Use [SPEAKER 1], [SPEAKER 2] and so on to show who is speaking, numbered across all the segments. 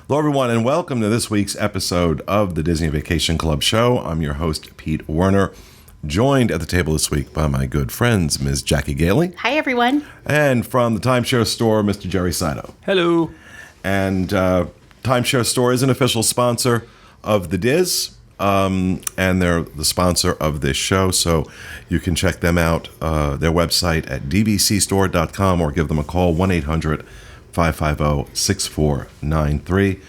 [SPEAKER 1] Hello, everyone, and welcome to this week's episode of the Disney Vacation Club Show. I'm your host, Pete Werner, joined at the table this week by my good friends, Ms. Jackie Gailey.
[SPEAKER 2] Hi, everyone.
[SPEAKER 1] And from the timeshare store, Mr. Jerry Saito.
[SPEAKER 3] Hello.
[SPEAKER 1] And Timeshare Store is an official sponsor of the DIS, and they're the sponsor of this show, so you can check them out, their website at dvcstore.com, or give them a call, 1-800-550-6493.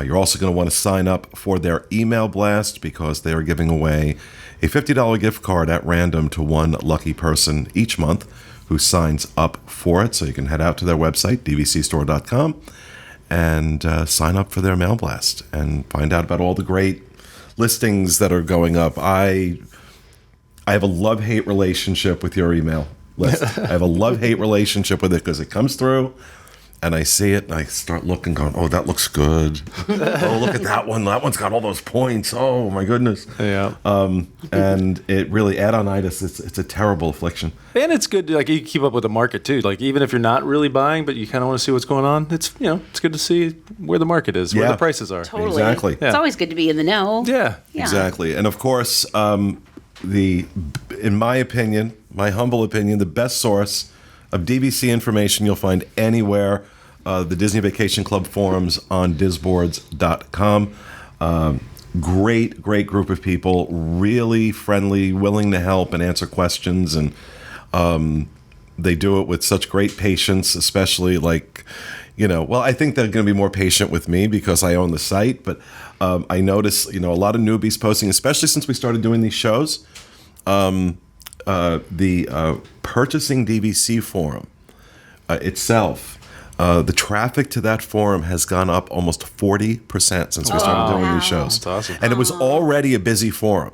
[SPEAKER 1] You're also going to want to sign up for their email blast because they are giving away a $50 gift card at random to one lucky person each month who signs up for it. So you can head out to their website, dvcstore.com, and sign up for their mail blast and find out about all the great listings that are going up. I have a love-hate relationship with your email list. I have a love-hate relationship with it because it comes through and I see it and I start looking, going, oh, that looks good. Oh, look at that one. That one's got all those points. Oh, my goodness.
[SPEAKER 3] Yeah.
[SPEAKER 1] And it really, add-on-itis, it's a terrible affliction.
[SPEAKER 3] And it's good to, like, you keep up with the market too. Like, even if you're not really buying, but you kind of want to see what's going on, it's good to see where the market is, where the prices are.
[SPEAKER 2] Totally.
[SPEAKER 1] Exactly.
[SPEAKER 2] It's always good to be in the know.
[SPEAKER 3] Yeah.
[SPEAKER 1] Exactly. And of course, in my opinion, my humble opinion, the best source of DVC information you'll find anywhere, the Disney Vacation Club forums on disboards.com. Great group of people, really friendly, willing to help and answer questions, and they do it with such great patience, especially I think they're going to be more patient with me because I own the site, but I notice, a lot of newbies posting, especially since we started doing these shows. The Purchasing DVC forum itself, the traffic to that forum has gone up almost 40% since we started doing these shows.
[SPEAKER 3] That's awesome.
[SPEAKER 1] And it was already a busy forum.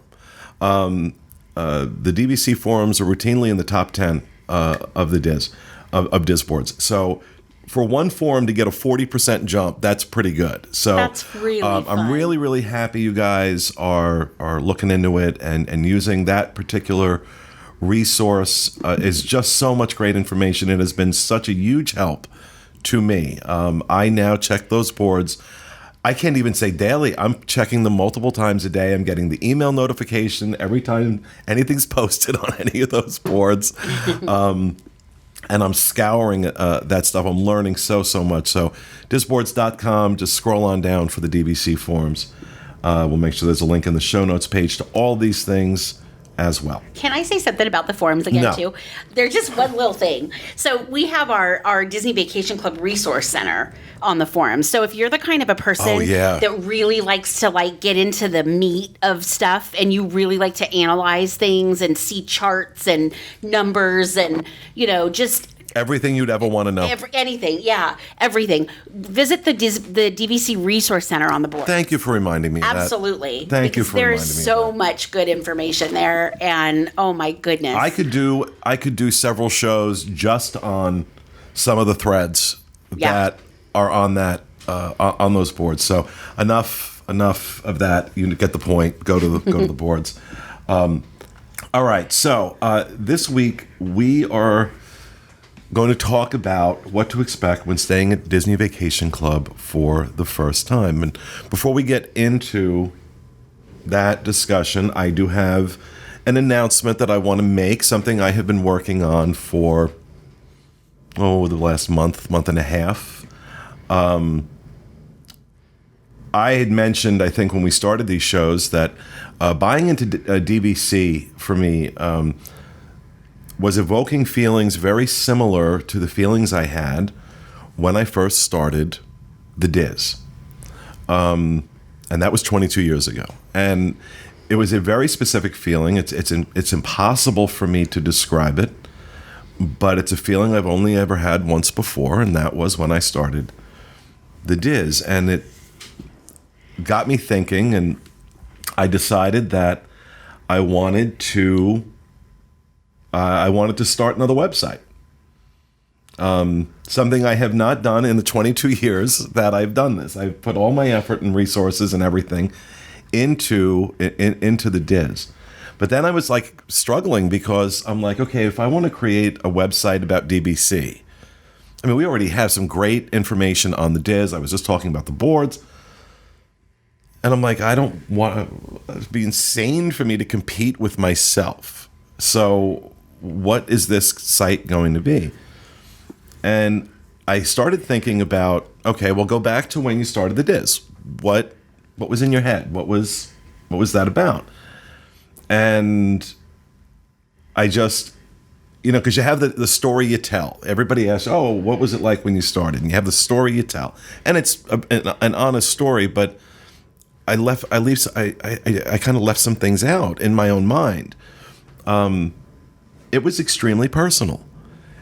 [SPEAKER 1] The DVC forums are routinely in the top 10 of the DIS, of DIS boards. So for one forum to get a 40% jump, that's pretty good. So
[SPEAKER 2] that's really fun.
[SPEAKER 1] I'm really happy you guys are looking into it and using that particular resource. Is just so much great information. It has been such a huge help to me. I now check those boards. I can't even say daily. I'm checking them multiple times a day. I'm getting the email notification every time anything's posted on any of those boards. And I'm scouring that stuff. I'm learning so much. So disboards.com, just scroll on down for the DVC forums. We'll make sure there's a link in the show notes page to all these things as well.
[SPEAKER 2] Can I say something about the forums again, too? They're just one little thing. So we have our Disney Vacation Club Resource Center on the forums. So if you're the kind of a person that really likes to get into the meat of stuff and you really like to analyze things and see charts and numbers and, just
[SPEAKER 1] everything you'd ever want to know.
[SPEAKER 2] Everything. Visit the DVC Resource Center on the board.
[SPEAKER 1] Thank you for reminding me of that.
[SPEAKER 2] Absolutely.
[SPEAKER 1] Thank you for reminding me.
[SPEAKER 2] There's so much good information there, and oh my goodness.
[SPEAKER 1] I could do several shows just on some of the threads that are on that on those boards. So enough of that. You get the point. Go to the boards. All right. So this week we are going to talk about what to expect when staying at Disney Vacation Club for the first time. And before we get into that discussion, I do have an announcement that I want to make, something I have been working on for, the last month and a half. I had mentioned, I think, when we started these shows that buying into DVC for me was evoking feelings very similar to the feelings I had when I first started the DIS. And that was 22 years ago. And it was a very specific feeling. It's impossible for me to describe it, but it's a feeling I've only ever had once before, and that was when I started the DIS. And it got me thinking, and I decided that I wanted to start another website. Something I have not done in the 22 years that I've done this. I've put all my effort and resources and everything into the DIS. But then I was struggling because I'm okay, if I want to create a website about DVC, I mean, we already have some great information on the DIS. I was just talking about the boards. And I'm like, I don't want to be insane for me to compete with myself. So what is this site going to be? And I started thinking about, okay, well, go back to when you started the DIS. What was in your head? What was that about? And I just, because you have the story you tell. Everybody asks, oh, what was it like when you started? And you have the story you tell. And it's an honest story, but I kind of left some things out in my own mind. It was extremely personal.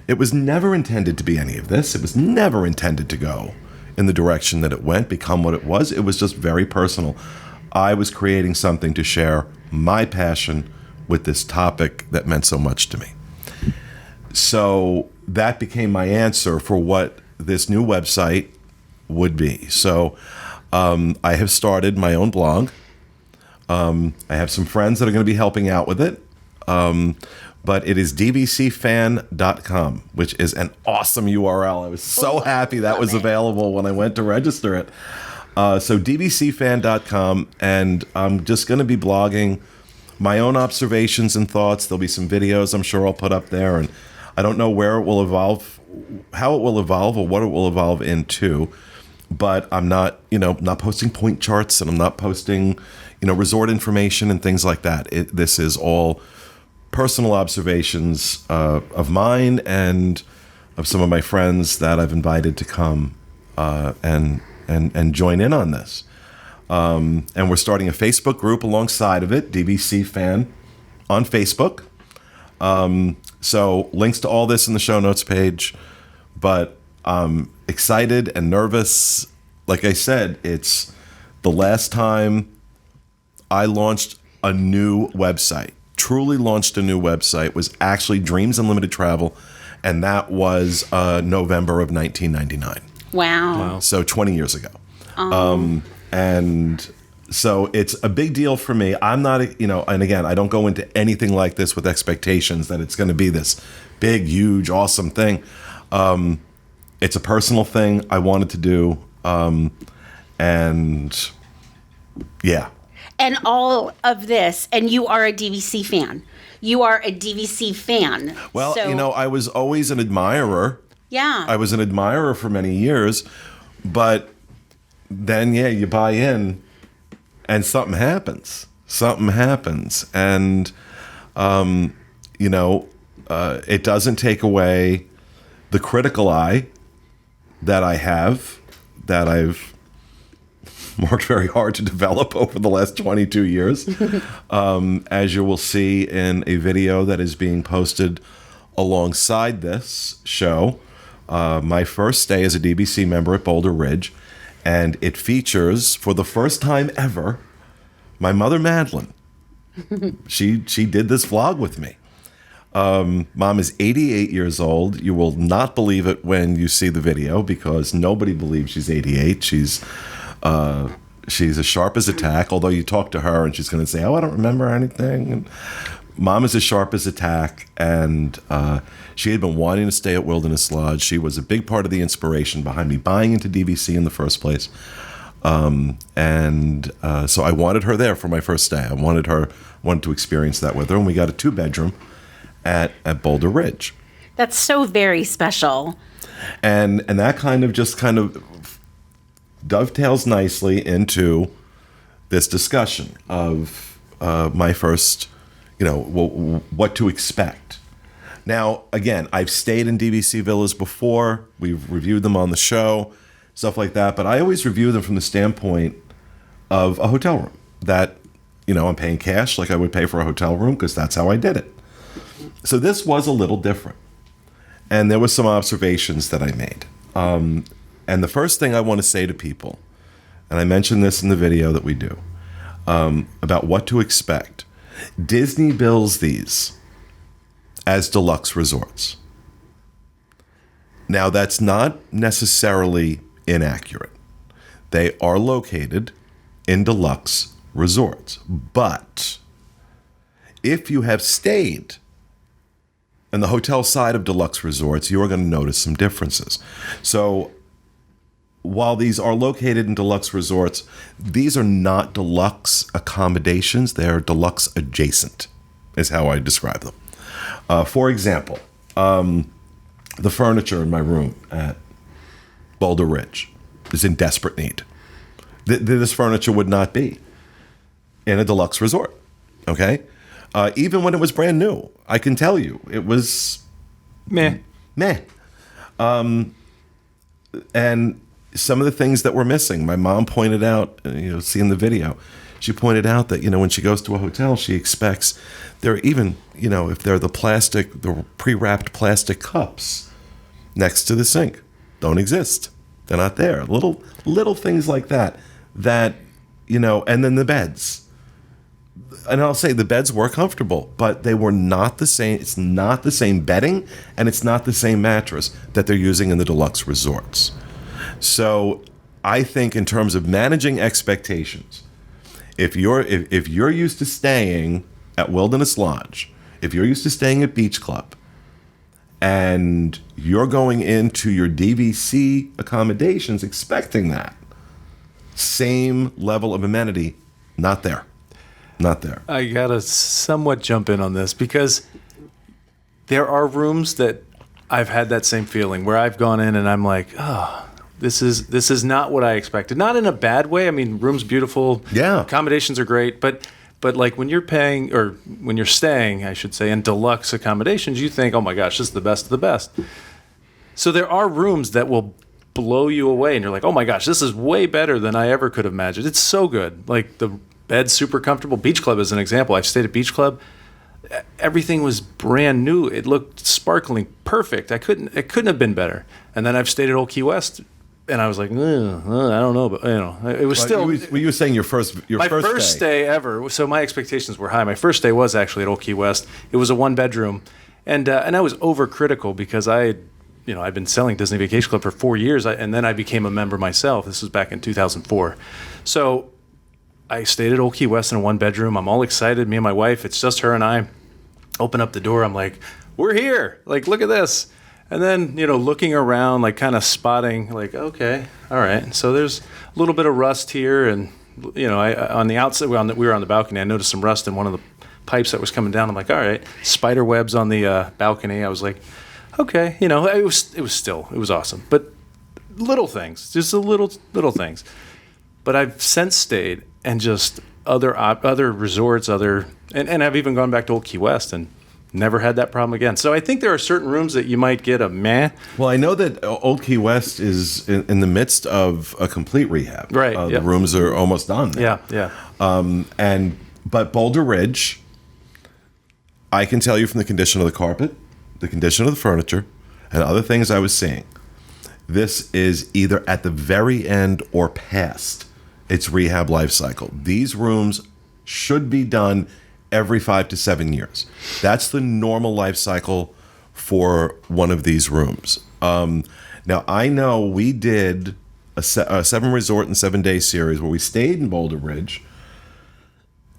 [SPEAKER 1] It was never intended to be any of this. It was never intended to go in the direction that it went, become what it was. It was just very personal. I was creating something to share my passion with this topic that meant so much to me. So that became my answer for what this new website would be. So I have started my own blog. I have some friends that are going to be helping out with it. But it is dvcfan.com, which is an awesome URL. I was so happy that was available when I went to register it. So dvcfan.com, and I'm just going to be blogging my own observations and thoughts. There'll be some videos I'm sure I'll put up there, and I don't know where it will evolve, how it will evolve, or what it will evolve into. But I'm not posting point charts, and I'm not posting, resort information and things like that. This is all personal observations of mine and of some of my friends that I've invited to come and join in on this. And we're starting a Facebook group alongside of it, DVC Fan on Facebook. So links to all this in the show notes page. But I'm excited and nervous. Like I said, it's the last time I launched a new website. Truly launched a new website was actually Dreams Unlimited Travel, and that was November of 1999.
[SPEAKER 2] Wow.
[SPEAKER 1] So 20 years ago. And so it's a big deal for me. I'm not, and again, I don't go into anything like this with expectations that it's going to be this big, huge, awesome thing. It's a personal thing I wanted to do. And yeah.
[SPEAKER 2] And all of this, and you are a DVC fan. You are a DVC fan.
[SPEAKER 1] Well, I was always an admirer.
[SPEAKER 2] Yeah.
[SPEAKER 1] I was an admirer for many years, but then, you buy in and something happens. And, it doesn't take away the critical eye that I have, that I've worked very hard to develop over the last 22 years. As you will see in a video that is being posted alongside this show, my first stay as a DVC member at Boulder Ridge, and it features, for the first time ever, my mother, Madeline. She did this vlog with me. Mom is 88 years old. You will not believe it when you see the video, because nobody believes she's 88. She's as sharp as a tack, although you talk to her and she's going to say, oh, I don't remember anything. And Mom is as sharp as a tack, and she had been wanting to stay at Wilderness Lodge. She was a big part of the inspiration behind me buying into DVC in the first place. So I wanted her there for my first stay. I wanted to experience that with her, and we got a 2-bedroom at Boulder Ridge.
[SPEAKER 2] That's so very special.
[SPEAKER 1] And that kind of dovetails nicely into this discussion of my first, what to expect. Now, again, I've stayed in DVC villas before. We've reviewed them on the show, stuff like that. But I always review them from the standpoint of a hotel room that, I'm paying cash like I would pay for a hotel room, because that's how I did it. So this was a little different. And there were some observations that I made. And the first thing I want to say to people, and I mentioned this in the video that we do, about what to expect. Disney bills these as deluxe resorts. Now, that's not necessarily inaccurate. They are located in deluxe resorts. But if you have stayed and the hotel side of Deluxe resorts, you are going to notice some differences. So while these are located in Deluxe resorts, these are not Deluxe accommodations. They are Deluxe adjacent, is how I describe them. For example, the furniture in my room at Boulder Ridge is in desperate need. This furniture would not be in a Deluxe resort, okay? Even when it was brand new, I can tell you, it was meh. And some of the things that were missing, my mom pointed out, seeing the video, she pointed out that, when she goes to a hotel, she expects there are even, if they're the pre-wrapped plastic cups next to the sink, don't exist. They're not there. Little things like that, and then the beds. And I'll say the beds were comfortable, but they were not the same. It's not the same bedding, and it's not the same mattress that they're using in the Deluxe resorts. So I think in terms of managing expectations, if you're used to staying at Wilderness Lodge, if you're used to staying at Beach Club, and you're going into your DVC accommodations expecting that same level of amenity, not there. Not there.
[SPEAKER 3] I gotta somewhat jump in on this because there are rooms that I've had that same feeling where I've gone in and I'm like, oh, this is not what I expected. Not in a bad way. I mean, room's beautiful.
[SPEAKER 1] Yeah.
[SPEAKER 3] Accommodations are great, but like when you're paying, or when you're staying, I should say, in Deluxe accommodations, you think, oh my gosh, this is the best of the best. So there are rooms that will blow you away, and you're like, oh my gosh, this is way better than I ever could have imagined. It's so good. Like the bed's super comfortable. Beach Club is an example. I've stayed at Beach Club. Everything was brand new. It looked sparkling, perfect. It couldn't have been better. And then I've stayed at Old Key West, and I was like, I don't know, but it was still.
[SPEAKER 1] You were saying your first
[SPEAKER 3] stay ever. So my expectations were high. My first stay was actually at Old Key West. It was a 1-bedroom, and I was overcritical because I'd been selling Disney Vacation Club for 4 years, and then I became a member myself. This was back in 2004. So I stayed at Old Key West in a 1-bedroom. I'm all excited. Me and my wife, it's just her and I. Open up the door. I'm like, we're here. Like, look at this. And then, looking around, like kind of spotting, like, okay, all right. So there's a little bit of rust here. And, on the outside, we were on the balcony. I noticed some rust in one of the pipes that was coming down. I'm like, all right, spider webs on the balcony. I was like, okay, it was awesome. But little things, just little things. But I've since stayed and just other resorts, and I've even gone back to Old Key West and never had that problem again. So I think there are certain rooms that you might get a meh.
[SPEAKER 1] Well, I know that Old Key West is in the midst of a complete rehab.
[SPEAKER 3] Right.
[SPEAKER 1] The rooms are almost done.
[SPEAKER 3] Yeah.
[SPEAKER 1] But Boulder Ridge, I can tell you from the condition of the carpet, the condition of the furniture, and other things I was seeing, this is either at the very end or past its rehab life cycle. These rooms should be done every 5 to 7 years. That's the normal life cycle for one of these rooms. Now, I know we did a 7 resort and 7 day series where we stayed in Boulder Ridge,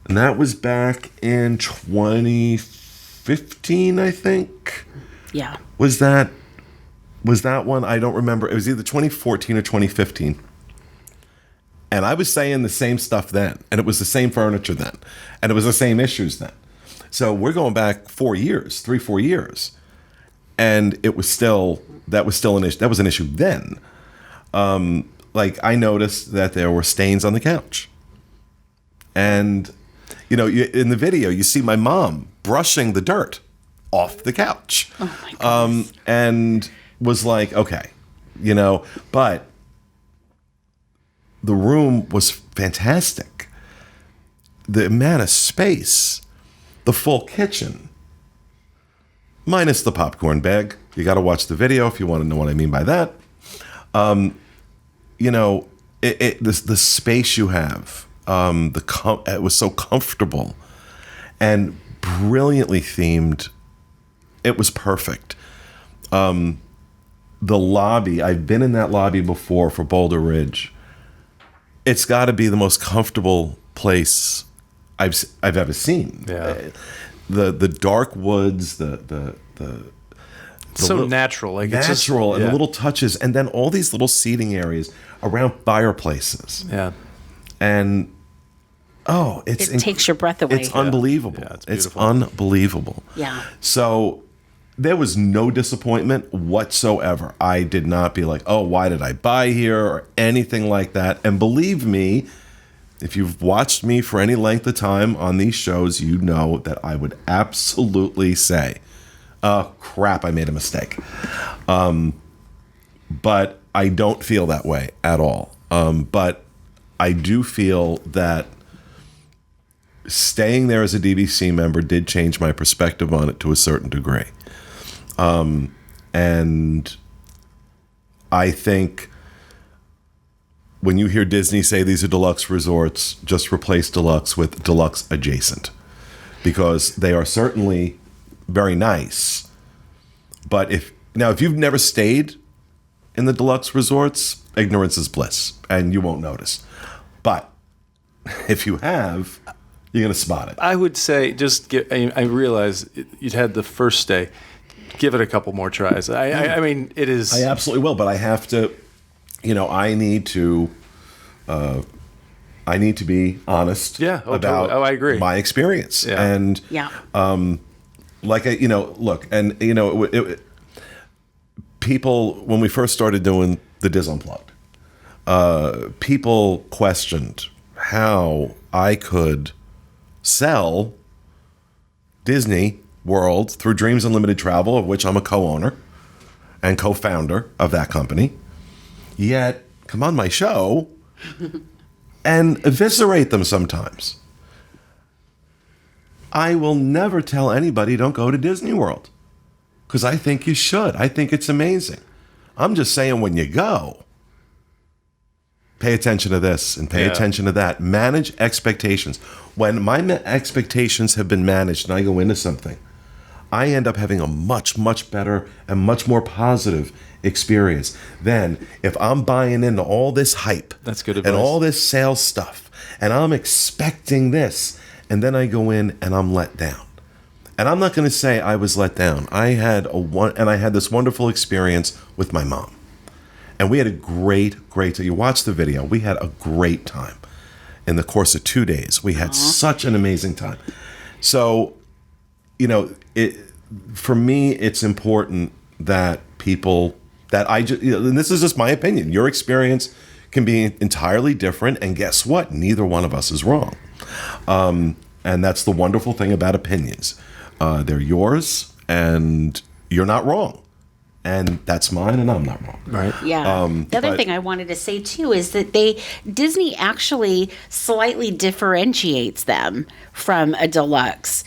[SPEAKER 1] and that was back in 2015, I think.
[SPEAKER 2] Yeah.
[SPEAKER 1] Was that one? I don't remember. It was either 2014 or 2015. And I was saying the same stuff then, and it was the same furniture then, and it was the same issues then. So we're going back 4 years, 4 years, and that was still an issue. That was an issue then. Like I noticed that there were stains on the couch, and in the video you see my mom brushing the dirt off the couch.
[SPEAKER 2] Oh my goodness.
[SPEAKER 1] And was like, okay, but the room was fantastic. The amount of space, the full kitchen, minus the popcorn bag. You got to watch the video if you want to know what I mean by that. The space you have, it was so comfortable and brilliantly themed. It was perfect. The lobby, I've been in that lobby before for Boulder Ridge. It's got to be the most comfortable place I've ever seen.
[SPEAKER 3] Yeah.
[SPEAKER 1] The dark woods, the
[SPEAKER 3] so natural, like
[SPEAKER 1] natural,
[SPEAKER 3] it's just,
[SPEAKER 1] and the little touches, and then all these little seating areas around fireplaces.
[SPEAKER 3] Yeah,
[SPEAKER 1] and it
[SPEAKER 2] takes your breath away.
[SPEAKER 1] It's unbelievable.
[SPEAKER 3] Yeah,
[SPEAKER 1] it's unbelievable.
[SPEAKER 2] Yeah.
[SPEAKER 1] So there was no disappointment whatsoever. I did not be like, oh, why did I buy here or anything like that. And believe me, if you've watched me for any length of time on these shows, you know that I would absolutely say, crap, I made a mistake. But I don't feel that way at all. But I do feel that staying there as a DVC member did change my perspective on it to a certain degree. And I think when you hear Disney say these are deluxe resorts, just replace deluxe with deluxe adjacent, because they are certainly very nice. But if you've never stayed in the deluxe resorts, ignorance is bliss, and you won't notice. But if you have, you're going to spot it.
[SPEAKER 3] I would say I realize you'd had the first stay. Give it a couple more tries. I mean, it is.
[SPEAKER 1] I absolutely will, but I have to. I need to. I need to be honest.
[SPEAKER 3] Yeah.
[SPEAKER 1] About
[SPEAKER 3] totally. I agree.
[SPEAKER 1] My experience.
[SPEAKER 2] Yeah.
[SPEAKER 1] And people, when we first started doing the DIS Unplugged, people questioned how I could sell Disney World through Dreams Unlimited Travel, of which I'm a co-owner and co-founder of that company, yet come on my show and eviscerate them sometimes. I will never tell anybody don't go to Disney World, because I think you should. I think it's amazing. I'm just saying, when you go, pay attention to this and pay attention to that. Manage expectations. When my expectations have been managed and I go into something, I end up having a much, much better and much more positive experience than if I'm buying into all this hype.
[SPEAKER 3] That's good advice.
[SPEAKER 1] And all this sales stuff, and I'm expecting this, and then I go in and I'm let down. And I'm not going to say I was let down. I had this wonderful experience with my mom. And we had a great time. You watch the video. We had a great time. In the course of 2 days, we had such an amazing time. So, for me, it's important that people, and this is just my opinion. Your experience can be entirely different. And guess what? Neither one of us is wrong. And that's the wonderful thing about opinions. They're yours, and you're not wrong. And that's mine, and I'm not wrong.
[SPEAKER 3] Right.
[SPEAKER 2] Yeah. The other thing I wanted to say, too, is that Disney actually slightly differentiates them from a deluxe,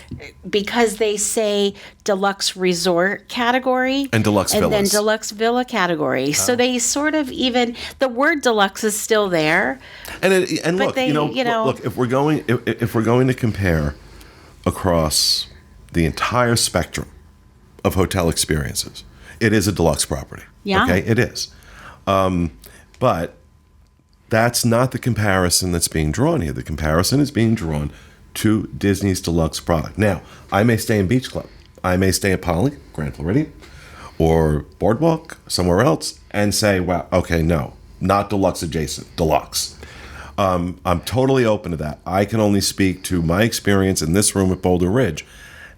[SPEAKER 2] because they say deluxe resort category
[SPEAKER 1] and deluxe villas.
[SPEAKER 2] And then deluxe villa category. So they sort of the word deluxe is still there.
[SPEAKER 1] And look, if we're going to compare across the entire spectrum of hotel experiences, it is a deluxe property.
[SPEAKER 2] Yeah.
[SPEAKER 1] Okay, it is. But that's not the comparison that's being drawn here. The comparison is being drawn to Disney's deluxe product. Now, I may stay in Beach Club. I may stay at Poly, Grand Floridian, or Boardwalk, somewhere else, and say, wow, okay, no, not deluxe adjacent, deluxe. I'm totally open to that. I can only speak to my experience in this room at Boulder Ridge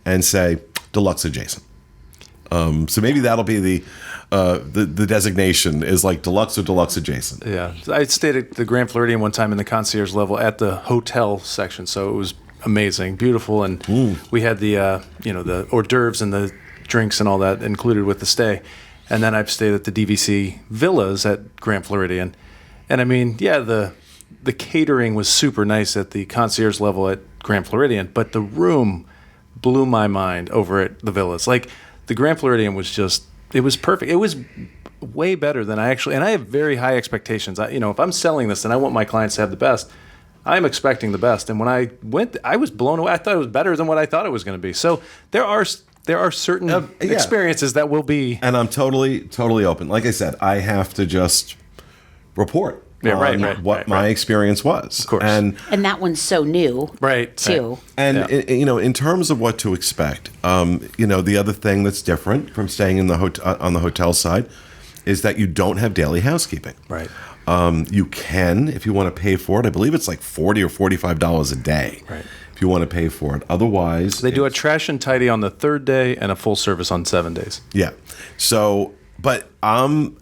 [SPEAKER 1] and say deluxe adjacent. So maybe that'll be the designation, is like deluxe or deluxe adjacent.
[SPEAKER 3] Yeah, I stayed at the Grand Floridian one time in the concierge level at the hotel section, so it was amazing, beautiful, and we had the the hors d'oeuvres and the drinks and all that included with the stay. And then I've stayed at the DVC villas at Grand Floridian, and I mean, the catering was super nice at the concierge level at Grand Floridian, but the room blew my mind over at the villas. Like, the Grand Floridian was it was perfect. It was way better than I have very high expectations. If I'm selling this and I want my clients to have the best, I'm expecting the best. And when I went, I was blown away. I thought it was better than what I thought it was going to be. So there are certain experiences that will be.
[SPEAKER 1] And I'm totally open. Like I said, I have to just report. on what my experience was.
[SPEAKER 3] Of course.
[SPEAKER 2] And that one's so new.
[SPEAKER 3] Right.
[SPEAKER 2] Too.
[SPEAKER 1] And, in terms of what to expect, the other thing that's different from staying in on the hotel side is that you don't have daily housekeeping.
[SPEAKER 3] Right.
[SPEAKER 1] You can, if you want to pay for it. I believe it's like $40 or $45 a day.
[SPEAKER 3] Right.
[SPEAKER 1] If you want to pay for it. Otherwise,
[SPEAKER 3] they do a trash and tidy on the 3rd day and a full service on 7 days.
[SPEAKER 1] Yeah. So, but I'm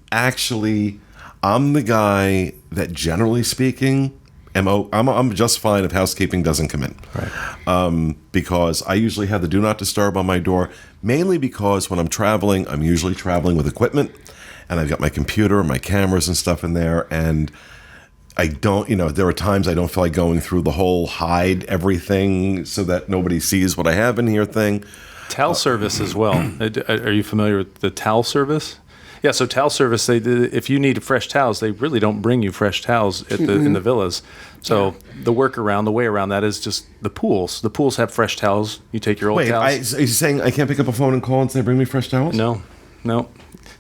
[SPEAKER 1] the guy that, generally speaking, I'm just fine if housekeeping doesn't come in.
[SPEAKER 3] Right.
[SPEAKER 1] Because I usually have the do not disturb on my door, mainly because when I'm traveling, I'm usually traveling with equipment, and I've got my computer and my cameras and stuff in there, and I don't, there are times I don't feel like going through the whole hide everything so that nobody sees what I have in here thing.
[SPEAKER 3] Towel service as well. Are you familiar with the towel service? Yeah, so towel service, if you need fresh towels, they really don't bring you fresh towels in the villas. So the way around that is just the pools. The pools have fresh towels. You take your old towels.
[SPEAKER 1] Are you saying I can't pick up a phone and call and say, bring me fresh towels?
[SPEAKER 3] No.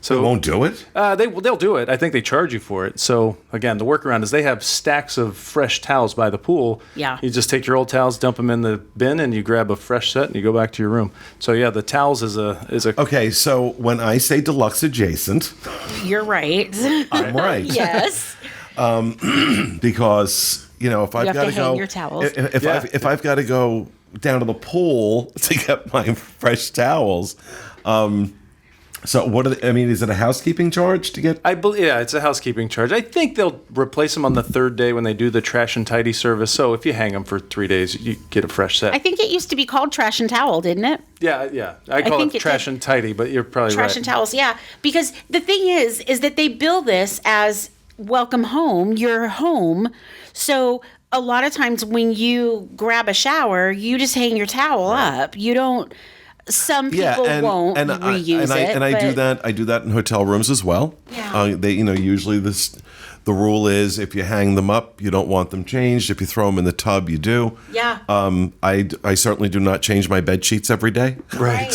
[SPEAKER 1] So they won't do it?
[SPEAKER 3] They'll do it. I think they charge you for it. So again, the workaround is they have stacks of fresh towels by the pool.
[SPEAKER 2] Yeah.
[SPEAKER 3] You just take your old towels, dump them in the bin, and you grab a fresh set and you go back to your room. So yeah, the towels is a.
[SPEAKER 1] Okay, so when I say Deluxe adjacent,
[SPEAKER 2] you're right.
[SPEAKER 1] I'm right.
[SPEAKER 2] Yes.
[SPEAKER 1] Because if I've got to go,
[SPEAKER 2] your towels.
[SPEAKER 1] If I've got to go down to the pool to get my fresh towels. So what is it a housekeeping charge to get?
[SPEAKER 3] Yeah, it's a housekeeping charge. I think they'll replace them on the 3rd day when they do the trash and tidy service. So if you hang them for 3 days, you get a fresh set.
[SPEAKER 2] I think it used to be called trash and towel, didn't it?
[SPEAKER 3] Yeah. I call it trash and tidy, but you're probably right.
[SPEAKER 2] Trash and towels, yeah. Because the thing is that they bill this as welcome home, your home. So a lot of times when you grab a shower, you just hang your towel up. You don't. Some people won't reuse it.
[SPEAKER 1] I do that in hotel rooms as well.
[SPEAKER 2] Yeah.
[SPEAKER 1] Usually the rule is if you hang them up, you don't want them changed. If you throw them in the tub, you do.
[SPEAKER 2] Yeah.
[SPEAKER 1] I certainly do not change my bed sheets every day.
[SPEAKER 3] Right.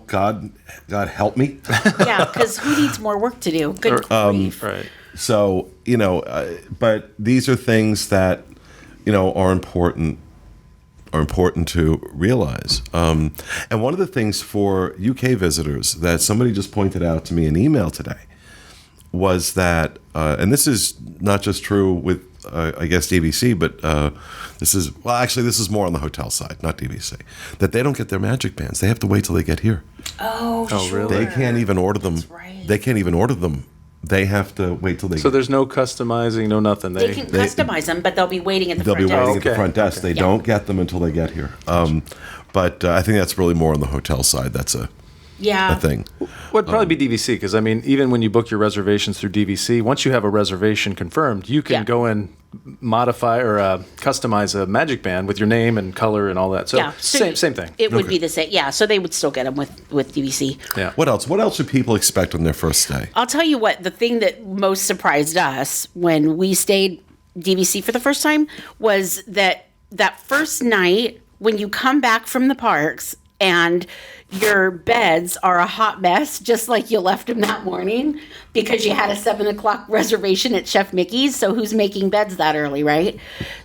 [SPEAKER 1] God help me.
[SPEAKER 2] Yeah, because who needs more work to do? Good grief.
[SPEAKER 3] Right.
[SPEAKER 1] So but these are things that are important to realize. And one of the things for UK visitors that somebody just pointed out to me in email today was that, and this is not just true with, I guess, DVC, but this is more on the hotel side, not DVC, that they don't get their magic bands. They have to wait till they get here.
[SPEAKER 2] Oh, sure.
[SPEAKER 3] Really?
[SPEAKER 1] They can't even order them.
[SPEAKER 2] That's right.
[SPEAKER 1] They can't even order them. They have to wait till they.
[SPEAKER 3] So there's no customizing, no nothing.
[SPEAKER 2] They can customize them, but they'll be waiting at the front desk.
[SPEAKER 1] They'll be waiting at the front desk. They don't get them until they get here. But I think that's really more on the hotel side. That's a thing.
[SPEAKER 3] Would probably be DVC because even when you book your reservations through DVC, once you have a reservation confirmed, you can go and modify or customize a magic band with your name and color and all that. So same thing.
[SPEAKER 2] It would be the same. Yeah, so they would still get them with DVC.
[SPEAKER 3] Yeah.
[SPEAKER 1] What else? What else should people expect on their first stay?
[SPEAKER 2] I'll tell you what. The thing that most surprised us when we stayed DVC for the first time was that first night when you come back from the parks and your beds are a hot mess, just like you left them that morning because you had a 7:00 reservation at Chef Mickey's. So who's making beds that early, right?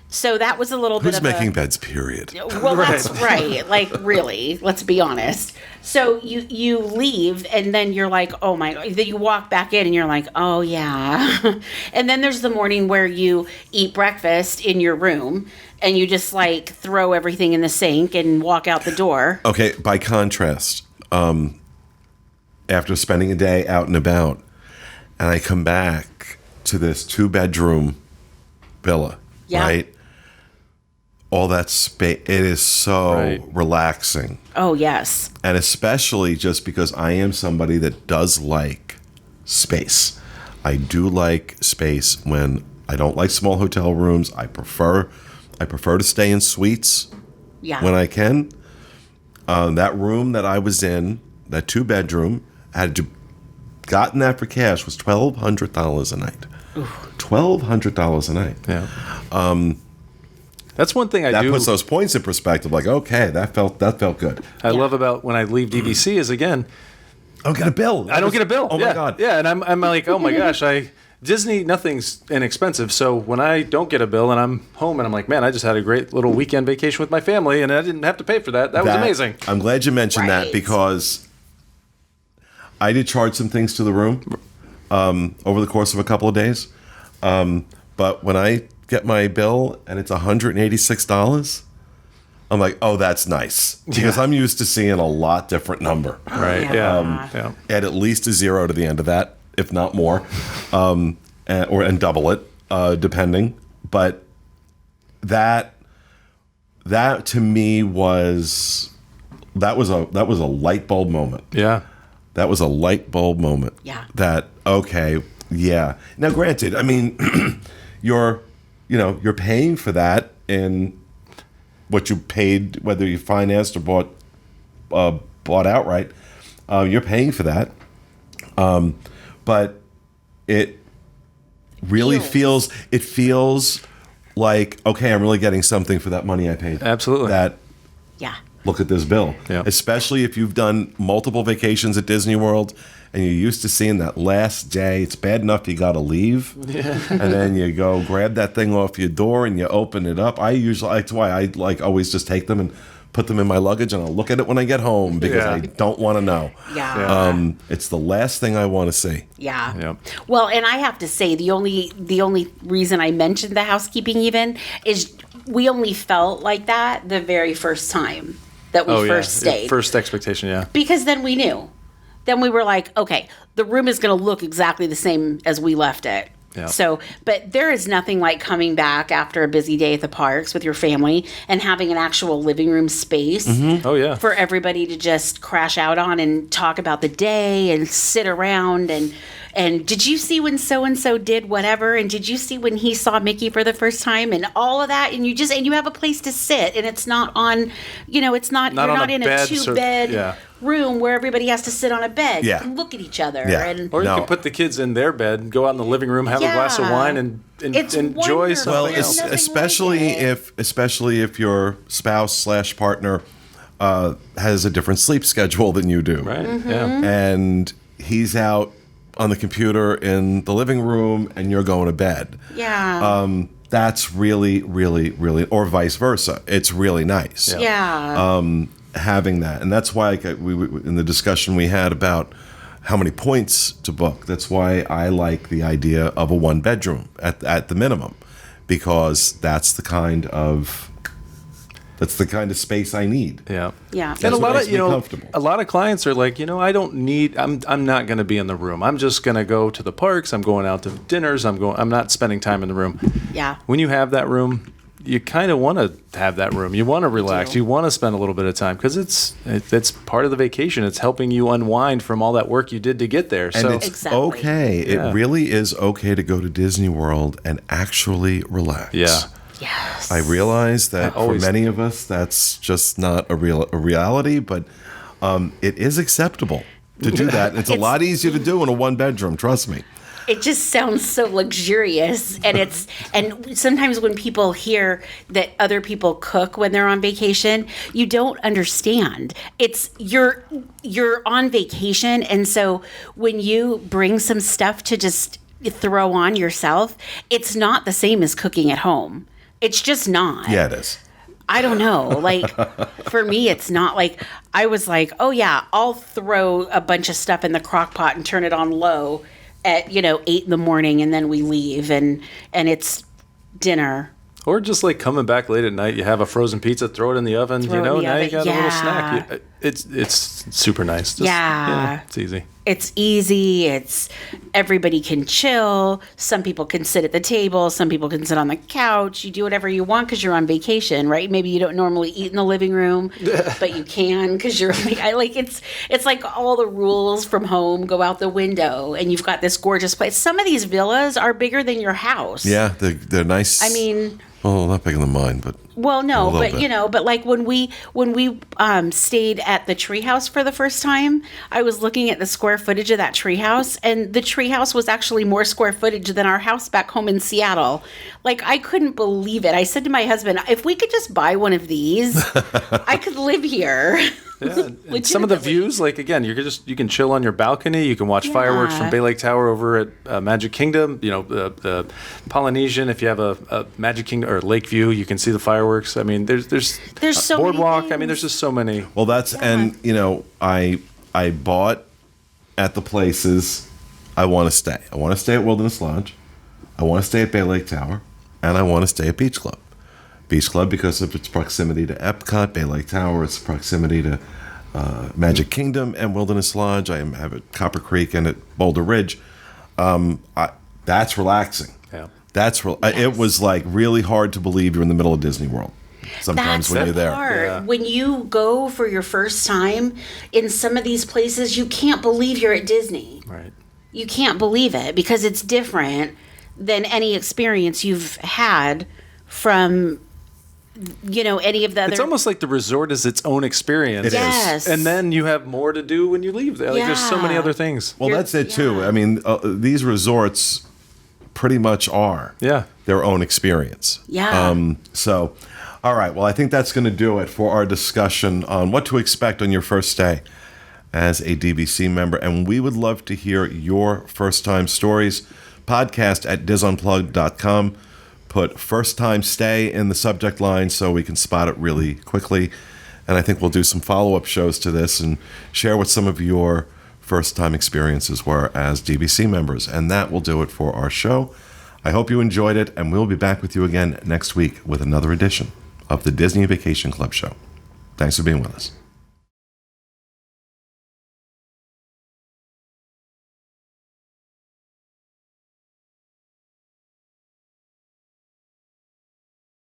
[SPEAKER 2] So that was a little bit of
[SPEAKER 1] Who's making beds, period?
[SPEAKER 2] Well, that's right. Like, really, let's be honest. So you leave, and then you're like, oh my, then you walk back in, and you're like, oh yeah. And then there's the morning where you eat breakfast in your room, and you just like throw everything in the sink and walk out the door.
[SPEAKER 1] Okay, by contrast, after spending a day out and about, and I come back to this 2-bedroom villa, right? All that space, it is so relaxing.
[SPEAKER 2] Oh, yes.
[SPEAKER 1] And especially just because I am somebody that does like space. I do like space when I don't like small hotel rooms. I prefer to stay in suites when I can. That room that I was in, that 2-bedroom, gotten that for cash was $1,200 a night. $1,200 a night.
[SPEAKER 3] Yeah. That's one thing
[SPEAKER 1] that puts those points in perspective. Like, okay, that felt good.
[SPEAKER 3] I love about when I leave DVC is, again,
[SPEAKER 1] I don't get a bill.
[SPEAKER 3] I don't get a bill.
[SPEAKER 1] Oh my God.
[SPEAKER 3] Yeah, and I'm like, oh my gosh, Disney, nothing's inexpensive. So when I don't get a bill and I'm home and I'm like, man, I just had a great little weekend vacation with my family and I didn't have to pay for that. That was amazing.
[SPEAKER 1] I'm glad you mentioned that because I did charge some things to the room over the course of a couple of days. But when I get my bill and it's $186, I'm like, oh, that's nice. Because I'm used to seeing a lot different number.
[SPEAKER 3] Right. Yeah.
[SPEAKER 1] At least a zero to the end of that, if not more, and double it, depending. But that to me was a light bulb moment.
[SPEAKER 3] Yeah.
[SPEAKER 1] That was a light bulb moment.
[SPEAKER 2] Yeah.
[SPEAKER 1] That okay. Yeah. Now, granted, I mean, you're paying for that in what you paid, whether you financed or bought outright. You're paying for that. But it really feels like, okay, I'm really getting something for that money I paid.
[SPEAKER 3] Absolutely.
[SPEAKER 1] Look at this bill.
[SPEAKER 3] Yeah.
[SPEAKER 1] Especially if you've done multiple vacations at Disney World and you're used to seeing that last day. It's bad enough you got to leave. Yeah. And then you go grab that thing off your door and you open it up. That's why I always just take them and put them in my luggage and I'll look at it when I get home because I don't want to know.
[SPEAKER 2] Yeah.
[SPEAKER 1] It's the last thing I want to see.
[SPEAKER 2] Yeah.
[SPEAKER 3] Yeah.
[SPEAKER 2] Well, and I have to say the only reason I mentioned the housekeeping even is we only felt like that the very first time that we first stayed.
[SPEAKER 3] First expectation, yeah.
[SPEAKER 2] Because then we knew. Then we were like, okay, the room is going to look exactly the same as we left it.
[SPEAKER 3] Yeah.
[SPEAKER 2] So, but there is nothing like coming back after a busy day at the parks with your family and having an actual living room space
[SPEAKER 3] Oh, yeah.
[SPEAKER 2] for everybody to just crash out on and talk about the day and sit around and did you see when so-and-so did whatever? And did you see when he saw Mickey for the first time? And all of that. And you have a place to sit. And it's not on, it's not you're not in a two-bed room where everybody has to sit on a bed.
[SPEAKER 1] Yeah.
[SPEAKER 2] You can look at each other.
[SPEAKER 1] Yeah.
[SPEAKER 3] Or you can put the kids in their bed and go out in the living room, have a glass of wine, and enjoy something else.
[SPEAKER 1] Especially if your spouse/partner has a different sleep schedule than you do.
[SPEAKER 3] Right. Yeah.
[SPEAKER 1] And he's out on the computer in the living room and you're going to bed.
[SPEAKER 2] Yeah.
[SPEAKER 1] That's really, really, really, or vice versa. It's really nice.
[SPEAKER 2] Yeah.
[SPEAKER 1] Having that. And that's why we in the discussion we had about how many points to book, that's why I like the idea of a one bedroom at the minimum, because that's the kind of space I need.
[SPEAKER 3] Yeah.
[SPEAKER 2] Yeah.
[SPEAKER 1] That's
[SPEAKER 3] And a
[SPEAKER 1] what
[SPEAKER 3] lot
[SPEAKER 1] makes
[SPEAKER 3] of
[SPEAKER 1] me comfortable.
[SPEAKER 3] a lot of clients are like, I don't need. I'm not going to be in the room. I'm just going to go to the parks. I'm going out to dinners. I'm not spending time in the room.
[SPEAKER 2] Yeah.
[SPEAKER 3] When you have that room, you kind of want to have that room. You want to relax. You want to spend a little bit of time because it's part of the vacation. It's helping you unwind from all that work you did to get there.
[SPEAKER 1] And
[SPEAKER 3] so
[SPEAKER 1] it's okay.
[SPEAKER 3] Yeah.
[SPEAKER 1] It really is okay to go to Disney World and actually relax.
[SPEAKER 3] Yeah.
[SPEAKER 2] Yes.
[SPEAKER 1] I realize that for many of us, that's just not a reality, but it is acceptable to do that. It's a lot easier to do in a one bedroom. Trust me.
[SPEAKER 2] It just sounds so luxurious, and and sometimes when people hear that other people cook when they're on vacation, you don't understand. It's you're on vacation, and so when you bring some stuff to just throw on yourself, it's not the same as cooking at home. It's just not.
[SPEAKER 1] Yeah, it is.
[SPEAKER 2] I don't know. Like, for me, it's not like I was like, oh yeah, I'll throw a bunch of stuff in the crock pot and turn it on low at 8 in the morning, and then we leave and it's dinner.
[SPEAKER 3] Or just like coming back late at night, you have a frozen pizza, throw it in the oven. Now you got a little snack. It's super nice. It's easy.
[SPEAKER 2] It's easy. It's everybody can chill. Some people can sit at the table. Some people can sit on the couch. You do whatever you want because you're on vacation, right? Maybe you don't normally eat in the living room, but you can because you're like it's like all the rules from home go out the window, and you've got this gorgeous place. Some of these villas are bigger than your house.
[SPEAKER 1] Yeah, they're nice.
[SPEAKER 2] I mean,
[SPEAKER 1] well, not bigger than mine, but
[SPEAKER 2] but like when we stayed at the treehouse for the first time, I was looking at the square footage of that treehouse, and the treehouse was actually more square footage than our house back home in Seattle. Like, I couldn't believe it. I said to my husband, if we could just buy one of these, I could live here.
[SPEAKER 3] Yeah, and some of the views, like again, you can chill on your balcony. You can watch fireworks from Bay Lake Tower over at Magic Kingdom. You know, the Polynesian. If you have a Magic Kingdom or Lakeview, you can see the fireworks. I mean, there's
[SPEAKER 2] so
[SPEAKER 3] boardwalk.
[SPEAKER 2] many
[SPEAKER 3] I mean, there's just so many.
[SPEAKER 1] Well, and you know, I bought at the places I want to stay. I want to stay at Wilderness Lodge. I want to stay at Bay Lake Tower, and I want to stay at Beach Club. Beach Club because of its proximity to Epcot, Bay Lake Tower, its proximity to Magic Kingdom and Wilderness Lodge. I have at Copper Creek and at Boulder Ridge. That's relaxing.
[SPEAKER 3] Yeah,
[SPEAKER 1] It was like really hard to believe you're in the middle of Disney World. Sometimes when you're there.
[SPEAKER 2] Yeah. When you go for your first time in some of these places, you can't believe you're at Disney.
[SPEAKER 3] Right.
[SPEAKER 2] You can't believe it because it's different than any experience you've had from, you know, any of the other.
[SPEAKER 3] It's almost like the resort is its own experience.
[SPEAKER 1] It
[SPEAKER 2] is.
[SPEAKER 3] And then you have more to do when you leave there. Like there's so many other things.
[SPEAKER 1] Well, that's it too. I mean, these resorts pretty much are their own experience.
[SPEAKER 2] Yeah.
[SPEAKER 1] So, all right. Well, I think that's going to do it for our discussion on what to expect on your first stay as a DVC member. And we would love to hear your first-time stories. Podcast at disunplugged.com. Put first time stay in the subject line so we can spot it really quickly. And I think we'll do some follow-up shows to this and share what some of your first time experiences were as DVC members. And that will do it for our show. I hope you enjoyed it, and we'll be back with you again next week with another edition of the Disney Vacation Club Show. Thanks for being with us.